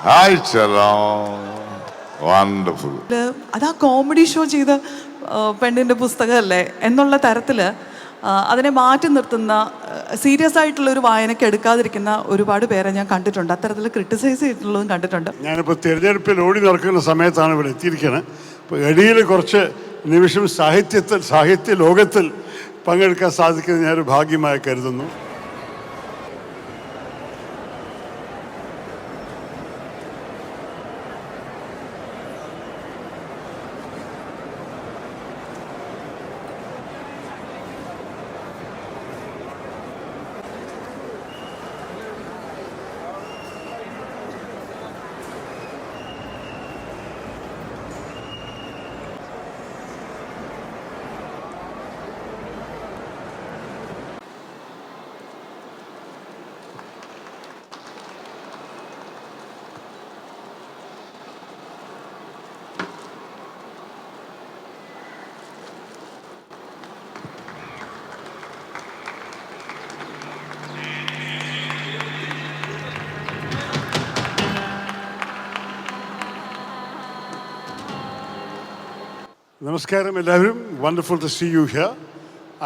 Hi, Charam. Wonderful. അത് ആ comedy show ചെയ്ത പെണ്ണിൻ്റെ പുസ്തകമല്ലേ എന്നുള്ള തരത്തിൽ അതിനെ മാറ്റി നിർത്തുന്ന സീരിയസ് ആയിട്ടുള്ള ഒരു വായനയ്ക്ക് എടുക്കാതിരിക്കുന്ന ഒരുപാട് പേരെ ഞാൻ കണ്ടിട്ടുണ്ട്. അത്തരത്തിൽ ക്രിട്ടിസൈസ് ചെയ്തിട്ടുള്ളതും കണ്ടിട്ടുണ്ട്. ഞാനിപ്പോൾ തിരഞ്ഞെടുപ്പിൽ ഓടി നടക്കുന്ന സമയത്താണ് ഇവിടെ എത്തിയിരിക്കുന്നത്. ഇപ്പോൾ ഇടയിൽ കുറച്ച് നിമിഷം സാഹിത്യ ലോകത്തിൽ പങ്കെടുക്കാൻ സാധിക്കുന്നത് ഞാനൊരു ഭാഗ്യമായി കരുതുന്നു. Namaskaram, എല്ലാവരും. Wonderful to see you here.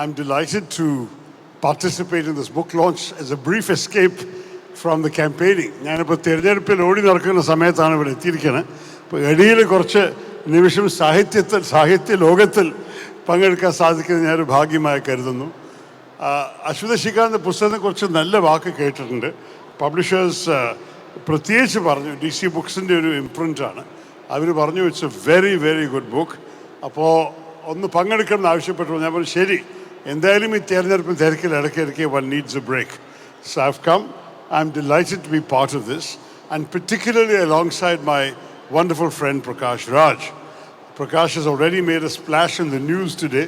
I'm delighted to participate in this book launch as a brief escape from the campaigning. ഞാനിപ്പോൾ തിരഞ്ഞെടുപ്പിൽ ഓടി നടക്കുന്ന സമയത്താണ് ഇവിടെ എത്തിയിരിക്കുന്നത്. ഇപ്പോൾ ഇടയിൽ കുറച്ച് നിമിഷം സാഹിത്യ ലോകത്തിൽ പങ്കെടുക്കാൻ സാധിക്കുന്നത് ഞാനൊരു ഭാഗ്യമായി കരുതുന്നു. അശ്വത ശിഖാറിൻ്റെ പുസ്തകത്തെക്കുറിച്ച് നല്ല വാക്ക് കേട്ടിട്ടുണ്ട്. പബ്ലിഷേഴ്സ് പ്രത്യേകിച്ച് പറഞ്ഞു, DC ബുക്സിൻ്റെ ഒരു ഇംപ്രിൻ്റാണ്. അവർ പറഞ്ഞു it's A very very good book. അപ്പോൾ ഒന്ന് പങ്കെടുക്കണം എന്ന് ആവശ്യപ്പെട്ടു. ഞാൻ പറഞ്ഞു ശരി, എന്തായാലും ഈ തിരഞ്ഞെടുപ്പിന് തിരക്കിൽ ഇടയ്ക്കിടയ്ക്ക് one needs a break. So I have come. I am delighted to be part of this and particularly alongside my wonderful friend Prakash Raj. Prakash has already made a splash in the news today.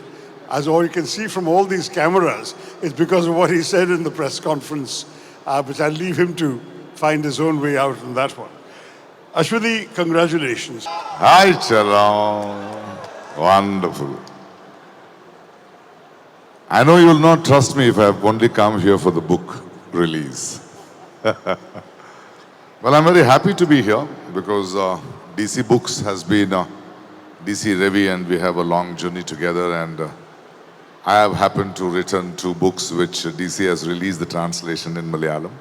As all you can see from all these cameras, it's because of what he said in the press conference, which I'll leave him to find his own way out on that one. Ashwati, congratulations. Hi, Charam. Wonderful. I know you will not trust me if I have only come here for the book release. Well, I'm very happy to be here because DC Books has been DC Ravi and we have a long journey together, and I have happened to return 2 books which DC has released the translation in Malayalam.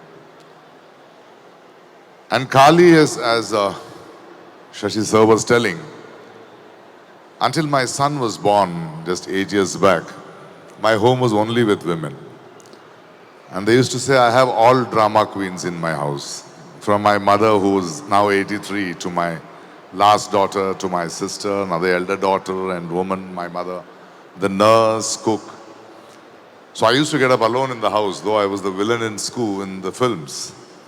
And Kali is, as Shashi sir was telling, until my son was born just 8 years back, my home was only with women. And they used to say I have all drama queens in my house. From my mother, who is now 83, to my last daughter, to my sister, another elder daughter and woman, my mother, the nurse, cook. So I used to get up alone in the house, though I was the villain in school in the films.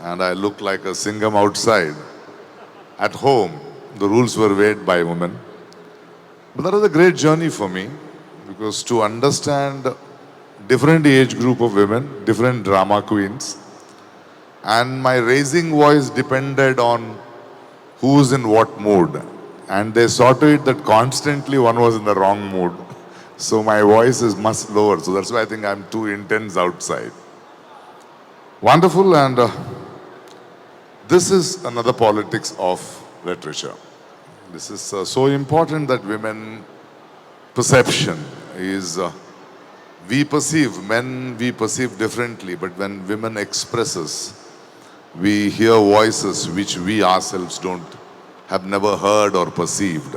And I looked like a Singham outside. At home, the rules were made by women. But that was a great journey for me, because to understand different age group of women, different drama queens, and my raising voice depended on who's in what mood. And they saw to it that constantly one was in the wrong mood. So my voice is much lower. So that's why I think I'm too intense outside. Wonderful, and this is another politics of literature. This is so important that women perception is, we perceive, men we perceive differently, but when women expresses, we hear voices which we ourselves have never heard or perceived.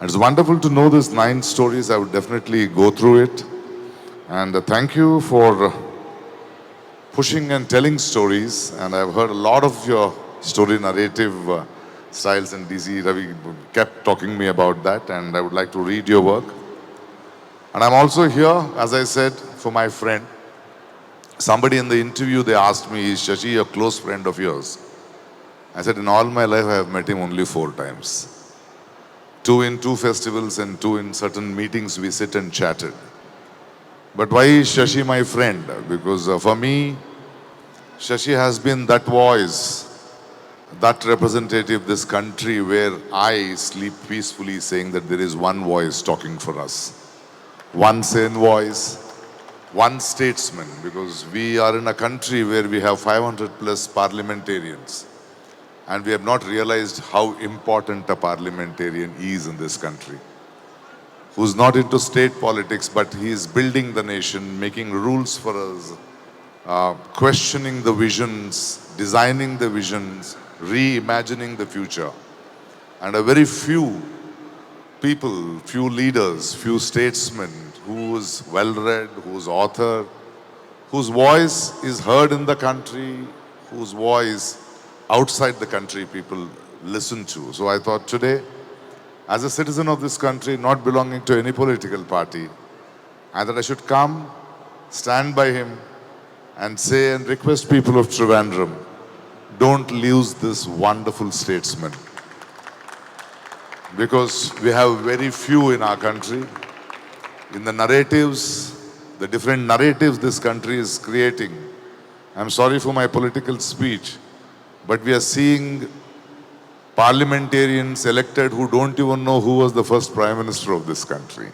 And it's wonderful to know these 9 stories. I would definitely go through it. And thank you for pushing and telling stories. And I've heard a lot of your story narrative styles, and DC Ravi kept talking me about that, and I would like to read your work. And I'm also here, as I said, for my friend. Somebody in the interview, they asked me, is Shashi a close friend of yours? I said, in all my life, I have met him only 4 times. 2 in 2 festivals and 2 in certain meetings we sit and chatted. But why is Shashi my friend? Because for me, Shashi has been that voice, that representative of this country where I sleep peacefully saying that there is one voice talking for us. One sane voice, one statesman, because we are in a country where we have 500 plus parliamentarians. and we have not realized how important a parliamentarian is in this country. Who's not into state politics, but he is building the nation, making rules for us, questioning the visions, designing the visions, reimagining the future. And a very few people, few leaders, few statesmen who's well-read, who's author, whose voice is heard in the country, whose voice outside the country people listen to. So I thought today, as a citizen of this country, not belonging to any political party, I thought I should come, stand by him, and say and request people of Trivandrum, don't lose this wonderful statesman. Because we have very few in our country. In the narratives, the different narratives this country is creating. I'm sorry for my political speech, but we are seeing parliamentarians elected who don't even know who was the first prime minister of this country.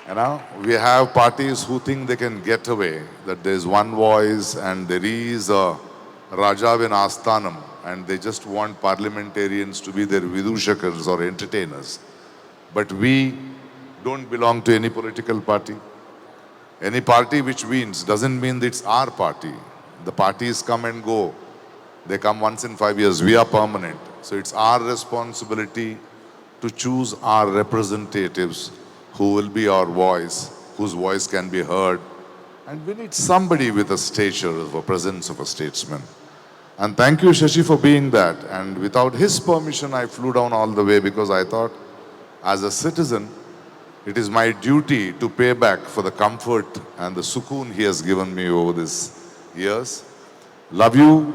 You know, we have parties who think they can get away, that there is one voice and there is a Raja in Asthanam, and they just want parliamentarians to be their vidushakars or entertainers. But we don't belong to any political party. Any party which wins doesn't mean that it's our party. The parties come and go. They come once in 5 years. We are permanent. So it's our responsibility to choose our representatives who will be our voice, whose voice can be heard. And we need somebody with a stature of a presence of a statesman. And thank you, Shashi, for being that. And without his permission, I flew down all the way because I thought, as a citizen, it is my duty to pay back for the comfort and the sukoon he has given me over these years. Love you.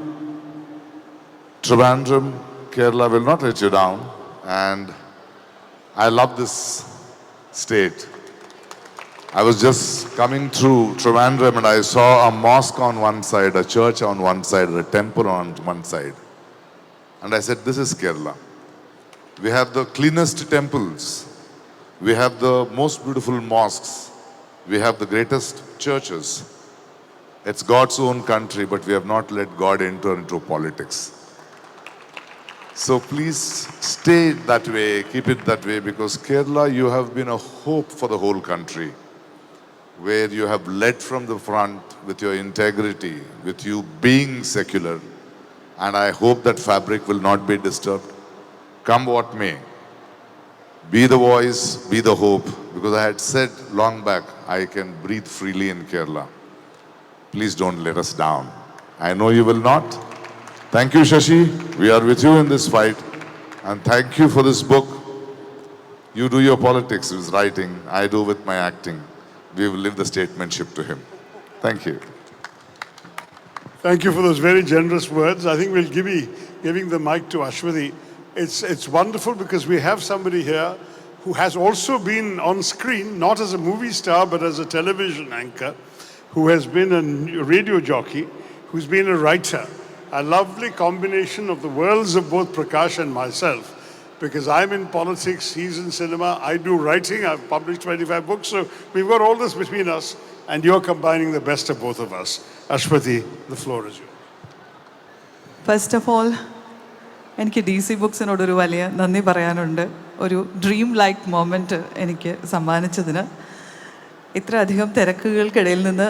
Trivandrum, Kerala will not let you down. And I love this state. I was just coming through Trivandrum and I saw a mosque on one side, a church on one side, a temple on one side. And I said, this is Kerala. We have the cleanest temples. We have the most beautiful mosques. We have the greatest churches. It's God's own country, but we have not let God enter into politics. So please stay that way, keep it that way, because Kerala, you have been a hope for the whole country, where you have led from the front with your integrity, with you being secular. And I hope that fabric will not be disturbed. Come what may. Be the voice, be the hope, because I had said long back, I can breathe freely in Kerala. Please don't let us down. I know you will not. Thank you, Shashi. We are with you in this fight. And thank you for this book. You do your politics with writing, I do with my acting. We will leave the statesmanship to him. Thank you. Thank you for those very generous words. I think we'll be giving the mic to Ashwathi. It's wonderful because we have somebody here who has also been on screen, not as a movie star, but as a television anchor, who has been a radio jockey, who's been a writer. A lovely combination of the worlds of both Prakash and myself. Because I'm in politics, he's in cinema, I do writing, I've published 25 books, so we've got all this between us, and you're combining the best of both of us. Ashwathi, the floor is yours. First of all, എനിക്ക് DC ബുക്സിനോടൊരു വലിയ നന്ദി പറയാനുണ്ട്. ഒരു dream like moment എനിക്ക് സമ്മാനിച്ചതിന്. ഇത്രയധികം തിരക്കുകൾക്കിടയിൽ നിന്ന്,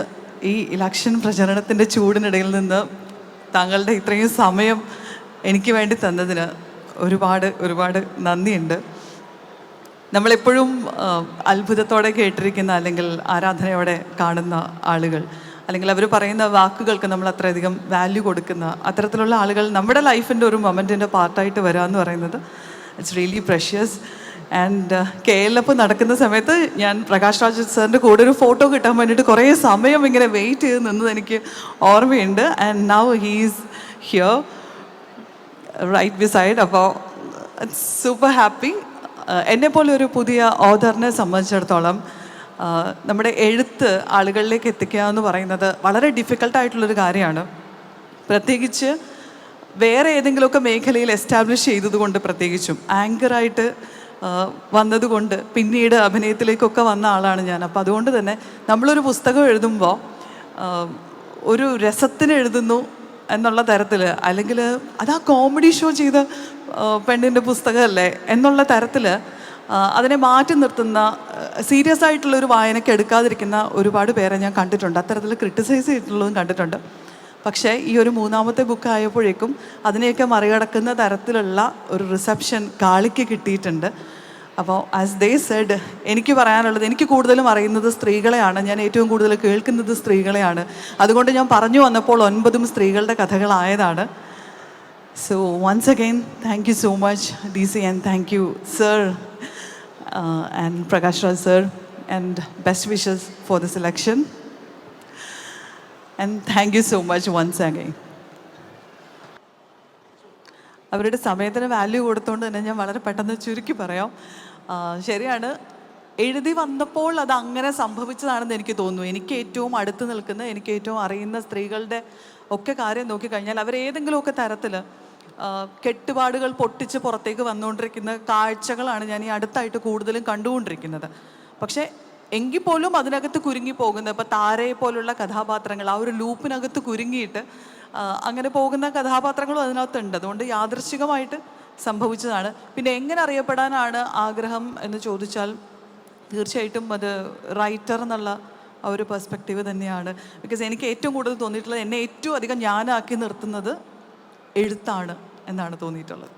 ഈ ഇലക്ഷൻ പ്രചരണത്തിൻ്റെ ചൂടിനിടയിൽ നിന്ന് താങ്കളുടെ ഇത്രയും സമയം എനിക്ക് വേണ്ടി തന്നതിന് ഒരുപാട് നന്ദിയുണ്ട്. നമ്മളെപ്പോഴും അത്ഭുതത്തോടെ കേട്ടിരിക്കുന്ന അല്ലെങ്കിൽ ആരാധനയോടെ കാണുന്ന ആളുകൾ, അല്ലെങ്കിൽ അവർ പറയുന്ന വാക്കുകൾക്ക് നമ്മൾ അത്രയധികം വാല്യൂ കൊടുക്കുന്ന അത്തരത്തിലുള്ള ആളുകൾ നമ്മുടെ ലൈഫിൻ്റെ ഒരു മൊമെൻറ്റിൻ്റെ പാർട്ടായിട്ട് വരിക എന്ന് പറയുന്നത് it's really precious. And KLF നടക്കുന്ന സമയത്ത് ഞാൻ പ്രകാശ് രാജ് സാറിൻ്റെ കൂടെ ഒരു ഫോട്ടോ കിട്ടാൻ വേണ്ടിയിട്ട് കുറേ സമയം ഇങ്ങനെ വെയിറ്റ് ചെയ്ത് നിന്നത് എനിക്ക് ഓർമ്മയുണ്ട്. And now he's here right beside. അപ്പോൾ സൂപ്പർ ഹാപ്പി. എന്നെപ്പോലെ ഒരു പുതിയ ഓഥറിനെ സംബന്ധിച്ചിടത്തോളം നമ്മുടെ എഴുത്ത് ആളുകളിലേക്ക് എത്തിക്കുക എന്ന് പറയുന്നത് വളരെ ഡിഫിക്കൽട്ടായിട്ടുള്ളൊരു കാര്യമാണ്. പ്രത്യേകിച്ച് വേറെ ഏതെങ്കിലുമൊക്കെ മേഖലയിൽ എസ്റ്റാബ്ലിഷ് ചെയ്തതുകൊണ്ട്, പ്രത്യേകിച്ചും ആങ്കറായിട്ട് വന്നതുകൊണ്ട്, പിന്നീട് അഭിനയത്തിലേക്കൊക്കെ വന്ന ആളാണ് ഞാൻ. അപ്പോൾ അതുകൊണ്ട് തന്നെ നമ്മളൊരു പുസ്തകം എഴുതുമ്പോൾ ഒരു രസത്തിന് എഴുതുന്നു, എന്നുള്ള തരത്തിൽ, അല്ലെങ്കിൽ അതാ കോമഡി ഷോ ചെയ്ത പെണ്ണിൻ്റെ പുസ്തകമല്ലേ എന്നുള്ള തരത്തിൽ അതിനെ മാറ്റി നിർത്തുന്ന, സീരിയസ് ആയിട്ടുള്ള ഒരു വായനയ്ക്ക് എടുക്കാതിരിക്കുന്ന ഒരുപാട് പേരെ ഞാൻ കണ്ടിട്ടുണ്ട്. അത്തരത്തിൽ ക്രിട്ടിസൈസ് ചെയ്തിട്ടുള്ളതും കണ്ടിട്ടുണ്ട്. പക്ഷേ ഈ ഒരു മൂന്നാമത്തെ ബുക്ക് ആയപ്പോഴേക്കും അതിനെയൊക്കെ മറികടക്കുന്ന തരത്തിലുള്ള ഒരു റിസപ്ഷൻ കാളിക്ക് കിട്ടിയിട്ടുണ്ട്. അപ്പോൾ ആസ് ദേ സെഡ്, എനിക്ക് പറയാനുള്ളത്, എനിക്ക് കൂടുതലും അറിയുന്നത് സ്ത്രീകളെയാണ്, ഞാൻ ഏറ്റവും കൂടുതൽ കേൾക്കുന്നത് സ്ത്രീകളെയാണ്. അതുകൊണ്ട് ഞാൻ പറഞ്ഞു വന്നപ്പോൾ 9 സ്ത്രീകളുടെ കഥകളായതാണ്. So once again thank you so much DC, and thank you sir and Prakash Raj sir, and best wishes for the selection. And thank you so much once again. അവരുടെ സമയത്തിന് വാല്യൂ കൊടുത്തുകൊണ്ട് തന്നെ ഞാൻ വളരെ പെട്ടെന്ന് ചുരുക്കി പറയാം. ശരിയാണ്, എഴുതി വന്നപ്പോൾ അത് അങ്ങനെ സംഭവിച്ചതാണെന്ന് എനിക്ക് തോന്നുന്നു. എനിക്ക് ഏറ്റവും അടുത്ത് നിൽക്കുന്ന, എനിക്ക് ഏറ്റവും അറിയുന്ന സ്ത്രീകളുടെ ഒക്കെ കാര്യം നോക്കിക്കഴിഞ്ഞാൽ അവരേതെങ്കിലുമൊക്കെ തരത്തിൽ കെട്ടുപാടുകൾ പൊട്ടിച്ച് പുറത്തേക്ക് വന്നുകൊണ്ടിരിക്കുന്ന കാഴ്ചകളാണ് ഞാൻ ഈ അടുത്തായിട്ട് കൂടുതലും കണ്ടുകൊണ്ടിരിക്കുന്നത്. പക്ഷേ എങ്കിൽ പോലും അതിനകത്ത് കുരുങ്ങി പോകുന്ന, ഇപ്പോൾ താരയെ പോലുള്ള കഥാപാത്രങ്ങൾ ആ ഒരു ലൂപ്പിനകത്ത് കുരുങ്ങിയിട്ട് അങ്ങനെ പോകുന്ന കഥാപാത്രങ്ങളും അതിനകത്തുണ്ട്. അതുകൊണ്ട് യാദൃശ്ചികമായിട്ട് സംഭവിച്ചതാണ്. പിന്നെ എങ്ങനെ അറിയപ്പെടാനാണ് ആഗ്രഹം എന്ന് ചോദിച്ചാൽ തീർച്ചയായിട്ടും അത് റൈറ്റർ എന്നുള്ള ആ ഒരു പെർസ്പെക്റ്റീവ് തന്നെയാണ്. ബിക്കോസ് എനിക്ക് ഏറ്റവും കൂടുതൽ തോന്നിയിട്ടുള്ളത്, എന്നെ ഏറ്റവും അധികം ഞാനാക്കി നിർത്തുന്നത് എഴുത്താണ് എന്നാണ് തോന്നിയിട്ടുള്ളത്.